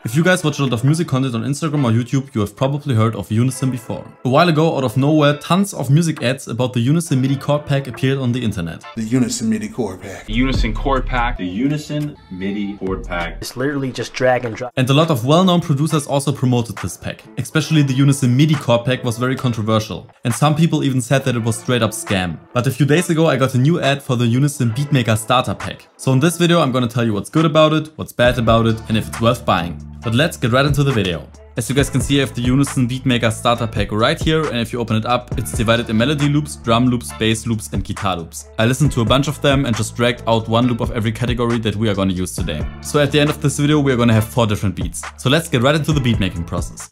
If you guys watch a lot of music content on Instagram or YouTube, you have probably heard of Unison before. A while ago, out of nowhere, tons of music ads about the Unison MIDI chord pack appeared on the internet. The Unison MIDI chord pack. The Unison chord pack. The Unison MIDI chord pack. It's literally just drag and drop. And a lot of well-known producers also promoted this pack. Especially the Unison MIDI chord pack was very controversial. And some people even said that it was straight up scam. But a few days ago, I got a new ad for the Unison Beatmaker starter pack. So in this video, I'm gonna tell you what's good about it, what's bad about it, and if it's worth buying. But let's get right into the video. As you guys can see, I have the Unison Beatmaker starter pack right here, and if you open it up, it's divided in melody loops, drum loops, bass loops, and guitar loops. I listened to a bunch of them and just dragged out one loop of every category that we are gonna use today. So at the end of this video, we are gonna have 4 different beats. So let's get right into the beatmaking process.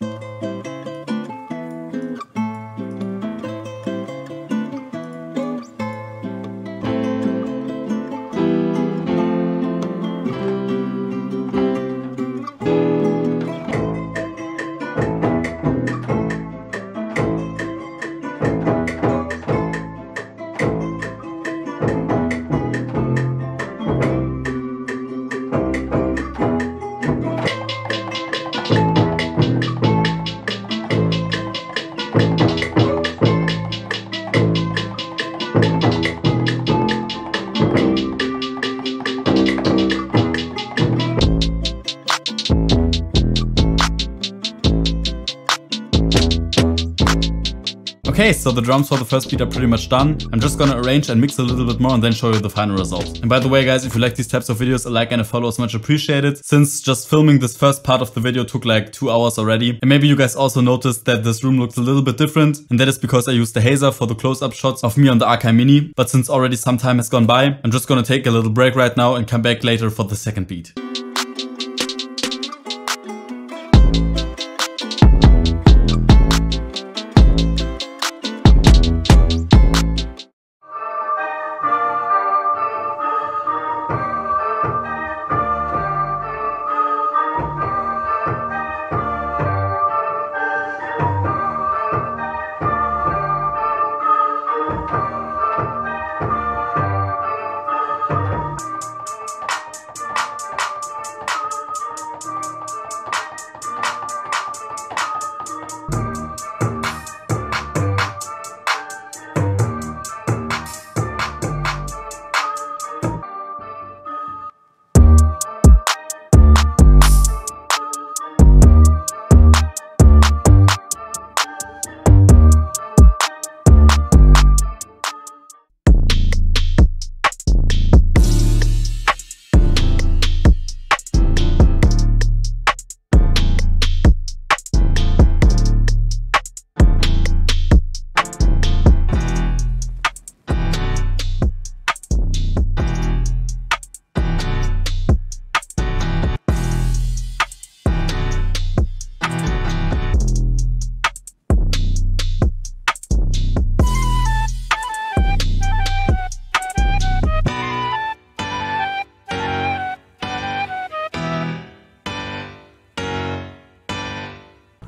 Okay, so the drums for the first beat are pretty much done. I'm just gonna arrange and mix a little bit more and then show you the final result. And by the way guys, if you like these types of videos, a like and a follow is much appreciated, since just filming this first part of the video took like 2 hours already. And maybe you guys also noticed that this room looks a little bit different, and that is because I used the hazer for the close-up shots of me on the Akai Mini. But since already some time has gone by, I'm just gonna take a little break right now and come back later for the second beat.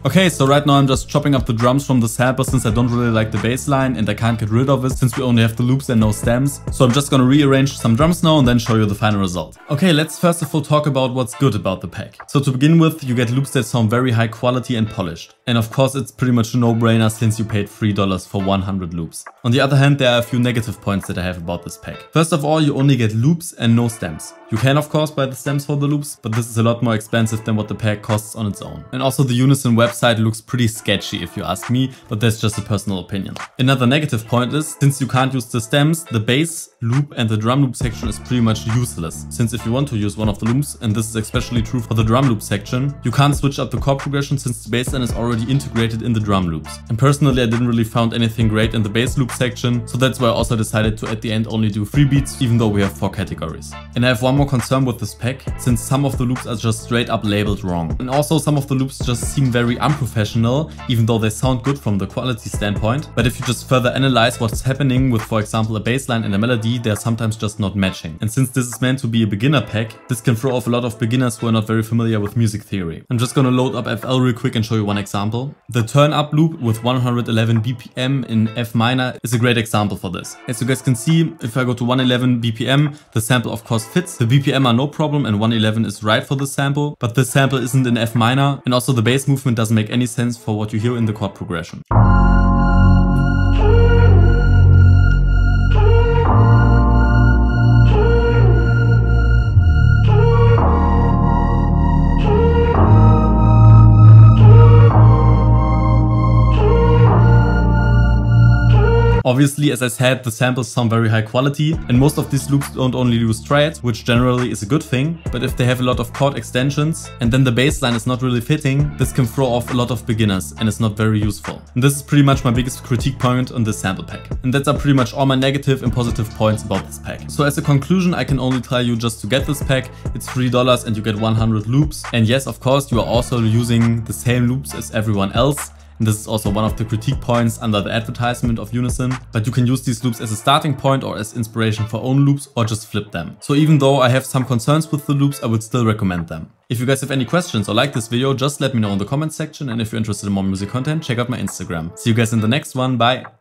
Okay, so right now I'm just chopping up the drums from the sample since I don't really like the bass line and I can't get rid of it since we only have the loops and no stems. So I'm just gonna rearrange some drums now and then show you the final result. Okay, let's first of all talk about what's good about the pack. So to begin with, you get loops that sound very high quality and polished. And of course it's pretty much a no-brainer since you paid $3 for 100 loops. On the other hand, there are a few negative points that I have about this pack. First of all, you only get loops and no stems. You can of course buy the stems for the loops, but this is a lot more expensive than what the pack costs on its own. And also the Unison website looks pretty sketchy if you ask me, but that's just a personal opinion. Another negative point is, since you can't use the stems, the bass loop and the drum loop section is pretty much useless. Since if you want to use one of the loops, and this is especially true for the drum loop section, you can't switch up the chord progression since the bass line is already integrated in the drum loops. And personally I didn't really find anything great in the bass loop section, so that's why I also decided to at the end only do 3 beats, even though we have 4 categories. And I have one more concern with this pack, since some of the loops are just straight up labeled wrong. And also some of the loops just seem very unprofessional, even though they sound good from the quality standpoint. But if you just further analyze what's happening with, for example, a bass line and a melody, they're sometimes just not matching. And since this is meant to be a beginner pack, this can throw off a lot of beginners who are not very familiar with music theory. I'm just gonna load up FL real quick and show you one example. example. The turn up loop with 111 BPM in F minor is a great example for this. As you guys can see, if I go to 111 BPM, the sample of course fits. The BPM are no problem and 111 is right for the sample, but this sample isn't in F minor, and also the bass movement doesn't make any sense for what you hear in the chord progression. Obviously, as I said, the samples sound very high quality, and most of these loops don't only use striads, which generally is a good thing, but if they have a lot of chord extensions and then the bass line is not really fitting, this can throw off a lot of beginners and is not very useful. And this is pretty much my biggest critique point on this sample pack. And that's pretty much all my negative and positive points about this pack. So as a conclusion, I can only tell you just to get this pack, it's $3 and you get 100 loops. And yes, of course, you are also using the same loops as everyone else. And this is also one of the critique points under the advertisement of Unison. But you can use these loops as a starting point or as inspiration for own loops or just flip them. So even though I have some concerns with the loops, I would still recommend them. If you guys have any questions or like this video, just let me know in the comment section. And if you're interested in more music content, check out my Instagram. See you guys in the next one. Bye!